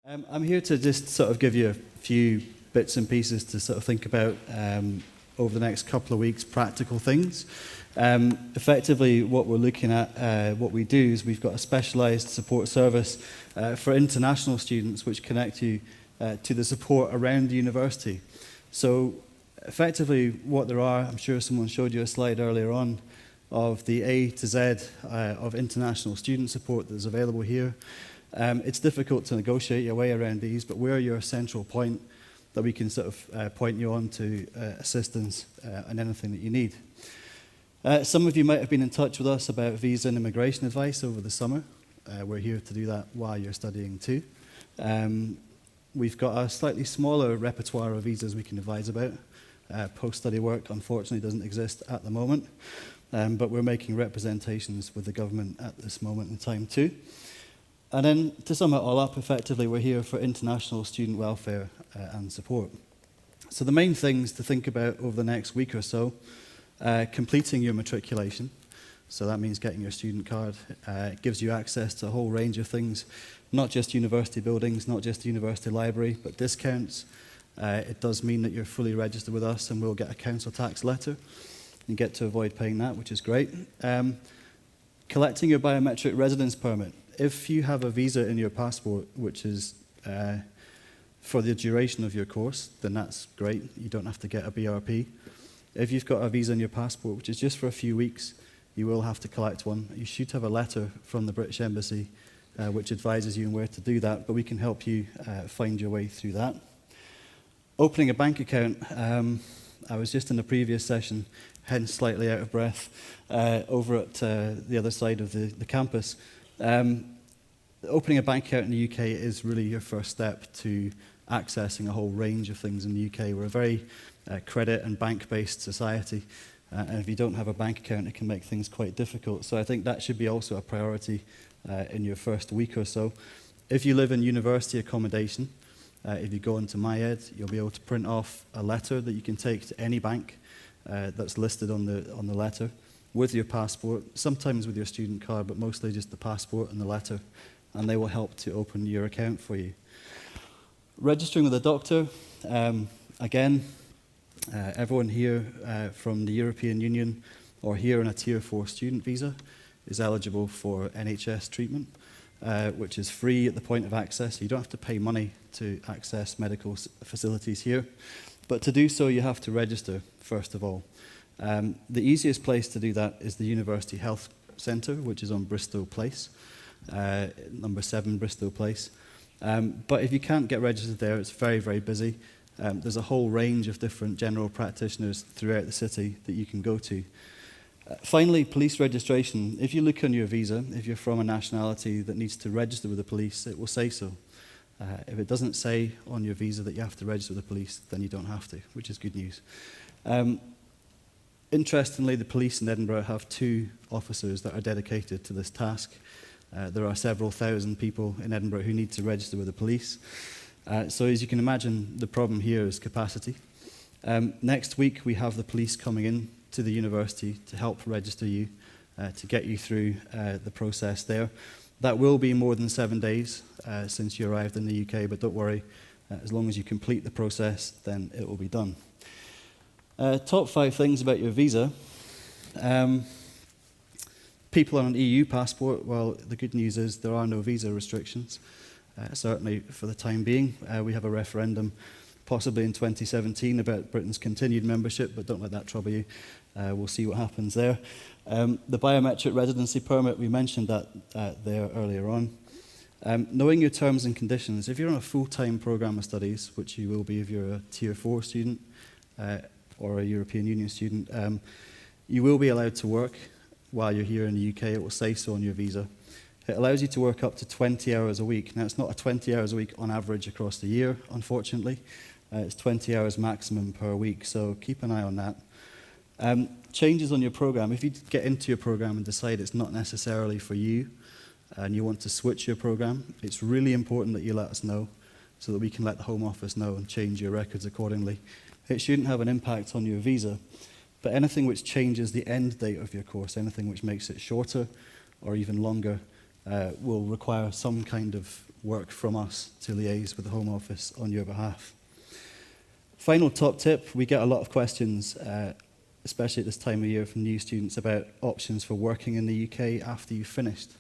I'm here to just sort of give you a few bits and pieces to sort of think about over the next couple of weeks, practical things. Effectively, what we're looking at, what we do is we've got a specialised support service for international students which connect you to the support around the university. So effectively what there are, I'm sure someone showed you a slide earlier on of the A to Z of international student support that's available here. It's difficult to negotiate your way around these, but we're your central point that we can sort of point you on to assistance and anything that you need. Some of you might have been in touch with us about visa and immigration advice over the summer. We're here to do that while you're studying too. We've got a slightly smaller repertoire of visas we can advise about. Post-study work, unfortunately, doesn't exist at the moment, but we're making representations with the government at this moment in time too. And then, to sum it all up, effectively, we're here for international student welfare and support. So the main things to think about over the next week or so, completing your matriculation. So that means getting your student card. It gives you access to a whole range of things, not just university buildings, not just the university library, but discounts. It does mean that you're fully registered with us and we'll get a council tax letter. You get to avoid paying that, which is great. Collecting your biometric residence permit. If you have a visa in your passport, which is for the duration of your course, then that's great. You don't have to get a BRP. If you've got a visa in your passport, which is just for a few weeks, you will have to collect one. You should have a letter from the British Embassy which advises you on where to do that, but we can help you find your way through that. Opening a bank account. I was just in the previous session, hence slightly out of breath, over at the other side of the campus. Opening a bank account in the UK is really your first step to accessing a whole range of things in the UK. We're a very credit and bank-based society, and if you don't have a bank account, it can make things quite difficult. So I think that should be also a priority in your first week or so. If you live in university accommodation, if you go into MyEd, you'll be able to print off a letter that you can take to any bank that's listed on the letter, with your passport, sometimes with your student card, but mostly just the passport and the letter, and they will help to open your account for you. Registering with a doctor, again, everyone here from the European Union or here on a Tier 4 student visa is eligible for NHS treatment, which is free at the point of access. You don't have to pay money to access medical facilities here, but to do so you have to register first of all. The easiest place to do that is the University Health Centre, which is on Bristol Place, number 7 Bristol Place. But if you can't get registered there, it's very, very busy. There's a whole range of different general practitioners throughout the city that you can go to. Finally, police registration. If you look on your visa, if you're from a nationality that needs to register with the police, it will say so. If it doesn't say on your visa that you have to register with the police, then you don't have to, which is good news. Interestingly, the police in Edinburgh have 2 officers that are dedicated to this task. There are several thousand people in Edinburgh who need to register with the police. So as you can imagine, the problem here is capacity. Next week, we have the police coming in to the university to help register you, to get you through the process there. That will be more than 7 days since you arrived in the UK, but don't worry, as long as you complete the process, then it will be done. Top 5 things about your visa. People on an EU passport, well, the good news is there are no visa restrictions, certainly for the time being. We have a referendum possibly in 2017 about Britain's continued membership, but don't let that trouble you. We'll see what happens there. The biometric residency permit, we mentioned that there earlier on. Knowing your terms and conditions. If you're on a full-time programme of studies, which you will be if you're a Tier 4 student, or a European Union student, you will be allowed to work while you're here in the UK. It will say so on your visa. It allows you to work up to 20 hours a week. Now, it's not a 20 hours a week on average across the year, unfortunately. It's 20 hours maximum per week, so keep an eye on that. Changes on your program. If you get into your program and decide it's not necessarily for you, and you want to switch your program, it's really important that you let us know so that we can let the Home Office know and change your records accordingly. It shouldn't have an impact on your visa, but anything which changes the end date of your course, anything which makes it shorter or even longer, will require some kind of work from us to liaise with the Home Office on your behalf. Final top tip, we get a lot of questions, especially at this time of year from new students, about options for working in the UK after you've finished.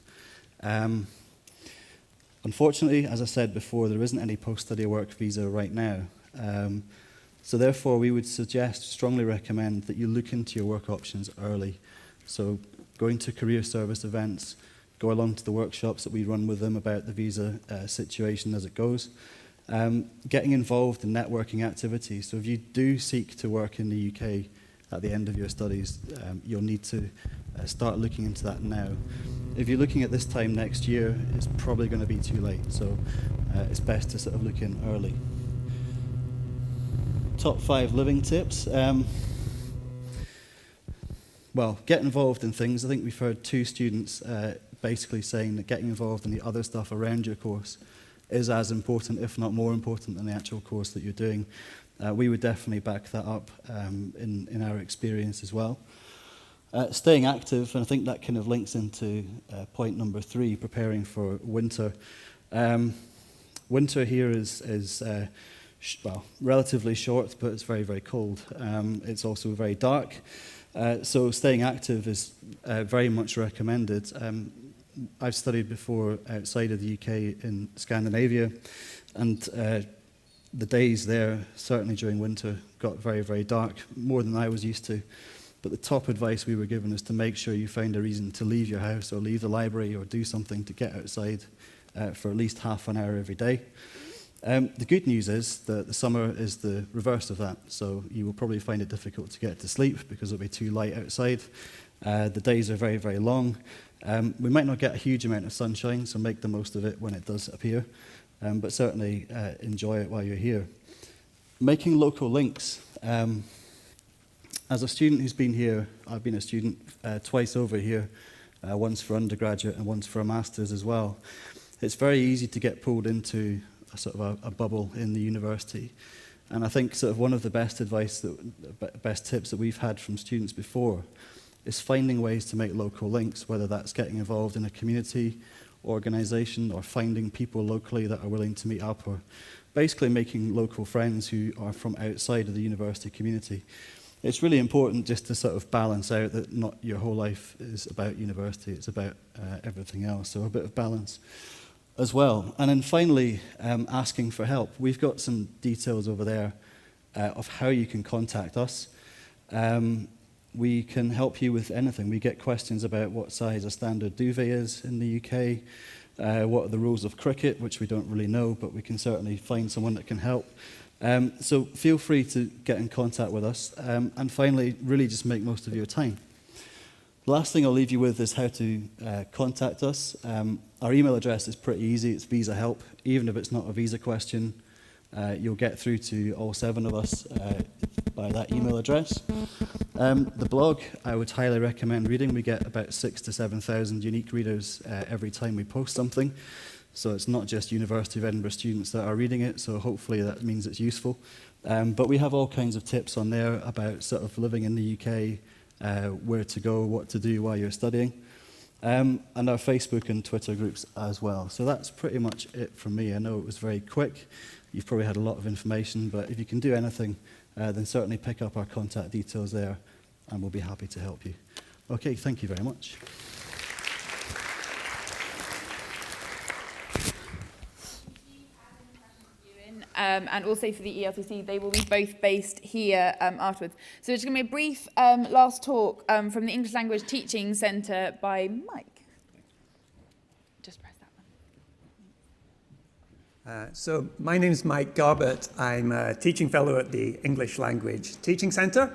Unfortunately, as I said before, there isn't any post-study work visa right now. So therefore, we would strongly recommend that you look into your work options early. So going to career service events, go along to the workshops that we run with them about the visa situation as it goes. Getting involved in networking activities. So if you do seek to work in the UK at the end of your studies, you'll need to start looking into that now. If you're looking at this time next year, it's probably going to be too late, so it's best to sort of look in early. Top 5 living tips. Well, get involved in things. I think we've heard 2 students basically saying that getting involved in the other stuff around your course is as important, if not more important, than the actual course that you're doing. We would definitely back that up in our experience as well. Staying active, and I think that kind of links into point number 3, preparing for winter. Winter here is well, relatively short, but it's very, very cold. It's also very dark. So staying active is very much recommended. I've studied before outside of the UK in Scandinavia, and the days there, certainly during winter, got very, very dark, more than I was used to. But the top advice we were given is to make sure you find a reason to leave your house or leave the library or do something to get outside for at least half an hour every day. The good news is that the summer is the reverse of that, so you will probably find it difficult to get to sleep because it'll be too light outside. The days are very, very long. We might not get a huge amount of sunshine, so make the most of it when it does appear, but certainly enjoy it while you're here. Making local links. As a student who's been here, I've been a student twice over here, once for undergraduate and once for a master's as well. It's very easy to get pulled into a sort of a bubble in the university. And I think sort of one of the best best tips that we've had from students before is finding ways to make local links, whether that's getting involved in a community organisation or finding people locally that are willing to meet up, or basically making local friends who are from outside of the university community. It's really important just to sort of balance out that not your whole life is about university, it's about everything else, so a bit of balance as well. And then finally, asking for help. We've got some details over there of how you can contact us. We can help you with anything. We get questions about what size a standard duvet is in the UK, what are the rules of cricket, which we don't really know, but we can certainly find someone that can help. So feel free to get in contact with us. And finally, really just make most of your time. The last thing I'll leave you with is how to contact us. Our email address is pretty easy. It's visa help. Even if it's not a visa question, you'll get through to all 7 of us by that email address. The blog, I would highly recommend reading. We get about 6,000 to 7,000 unique readers every time we post something. So it's not just University of Edinburgh students that are reading it, so hopefully that means it's useful. But we have all kinds of tips on there about sort of living in the UK, where to go, what to do while you're studying, and our Facebook and Twitter groups as well. So that's pretty much it from me. I know it was very quick. You've probably had a lot of information, but if you can do anything, then certainly pick up our contact details there, and we'll be happy to help you. Okay, thank you very much. And also for the ELTC, they will be both based here afterwards. So there's going to be a brief last talk from the English Language Teaching Centre by Mike. Just press that one. So my name is Mike Garbutt. I'm a teaching fellow at the English Language Teaching Centre,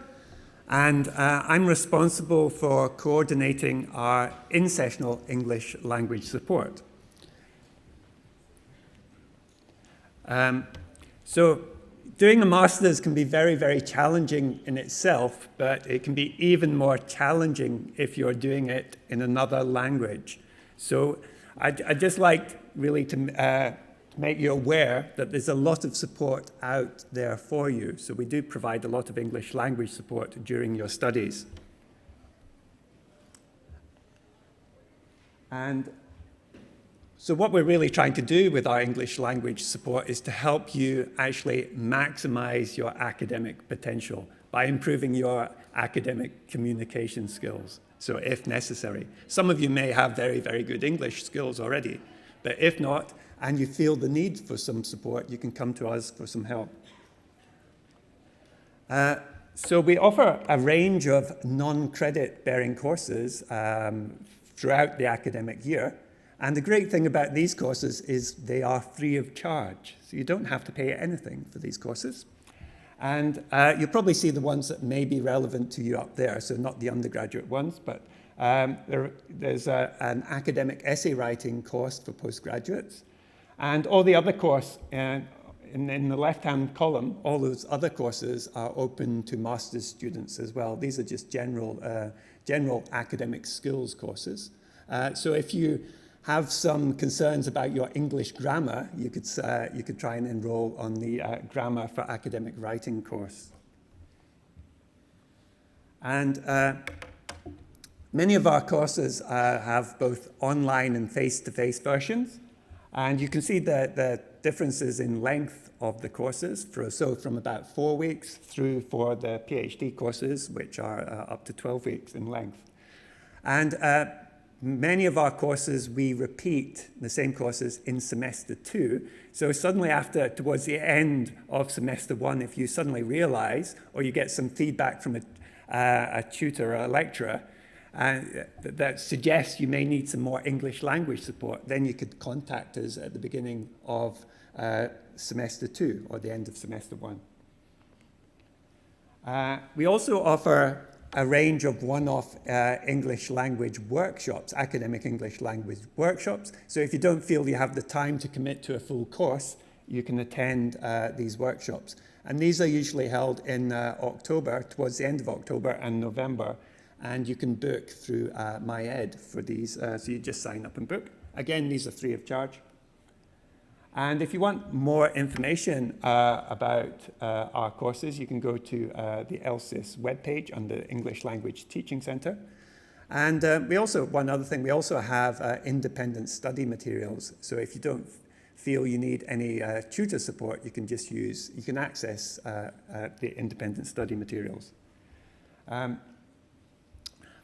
and I'm responsible for coordinating our in-sessional English language support. So doing a master's can be very, very challenging in itself, but it can be even more challenging if you're doing it in another language. So I'd just like really to make you aware that there's a lot of support out there for you. So we do provide a lot of English language support during your studies. So what we're really trying to do with our English language support is to help you actually maximize your academic potential by improving your academic communication skills. So if necessary, some of you may have very, very good English skills already, but if not, and you feel the need for some support, you can come to us for some help. So we offer a range of non-credit bearing courses throughout the academic year. And the great thing about these courses is they are free of charge. So you don't have to pay anything for these courses. And you'll probably see the ones that may be relevant to you up there. So not the undergraduate ones, but there's an academic essay writing course for postgraduates. And all the other course, in the left-hand column, all those other courses are open to master's students as well. These are just general academic skills courses. So if you have some concerns about your English grammar, you could try and enroll on the Grammar for Academic Writing course. And many of our courses have both online and face-to-face versions. And you can see the differences in length of the courses, so from about 4 weeks through for the PhD courses, which are up to 12 weeks in length. And many of our courses, we repeat the same courses in semester 2. So suddenly towards the end of semester 1, if you suddenly realize, or you get some feedback from a tutor or a lecturer, that suggests you may need some more English language support, then you could contact us at the beginning of semester 2 or the end of semester 1. We also offer a range of one-off English language workshops, academic English language workshops. So if you don't feel you have the time to commit to a full course, you can attend these workshops. And these are usually held in October, towards the end of October and November. And you can book through MyEd for these. So you just sign up and book. Again, these are free of charge. And if you want more information about our courses, you can go to the ELSIS webpage on the English Language Teaching Centre. And one other thing, we also have independent study materials. So if you don't feel you need any tutor support, you can access the independent study materials.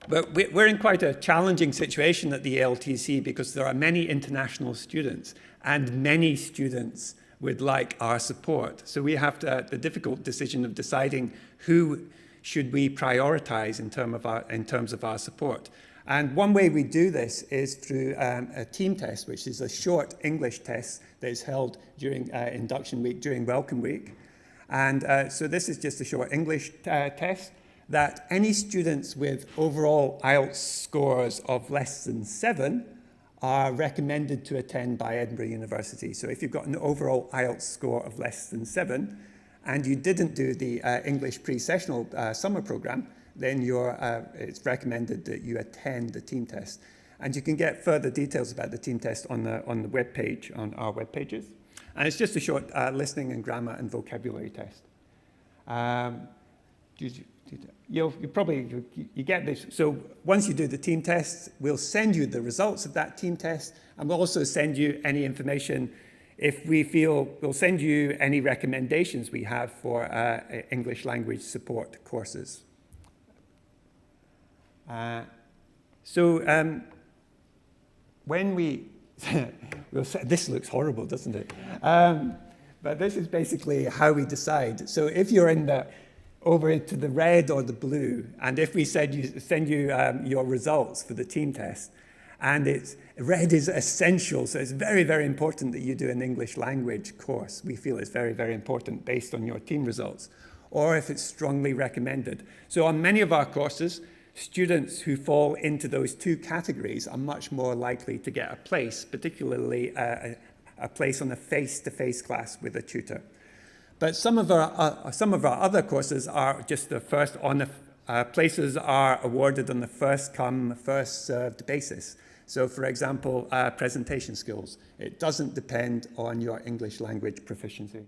But we're in quite a challenging situation at the ALTC because there are many international students and many students would like our support. So we have the difficult decision of deciding who should we prioritize in terms of our support. And one way we do this is through a team test, which is a short English test that is held during induction week, during welcome week. And so this is just a short English test that any students with overall IELTS scores of less than 7 are recommended to attend by Edinburgh University. So if you've got an overall IELTS score of less than 7 and you didn't do the English pre-sessional summer program, then it's recommended that you attend the team test. And you can get further details about the team test on the web page, on our web pages. And it's just a short listening and grammar and vocabulary test. You get this. So once you do the team test, we'll send you the results of that team test, and we'll also send you any information if we feel. We'll send you any recommendations we have for English language support courses. When we, this looks horrible, doesn't it? But this is basically how we decide. So if you're over into the red or the blue, and if we send you your results for the team test, and red is essential, so it's very, very important that you do an English language course. We feel it's very, very important based on your team results, or if it's strongly recommended. So on many of our courses, students who fall into those two categories are much more likely to get a place, particularly a place on a face-to-face class with a tutor. But some of our other courses are just the first places are awarded on the first come, first served basis. So for example, presentation skills. It doesn't depend on your English language proficiency.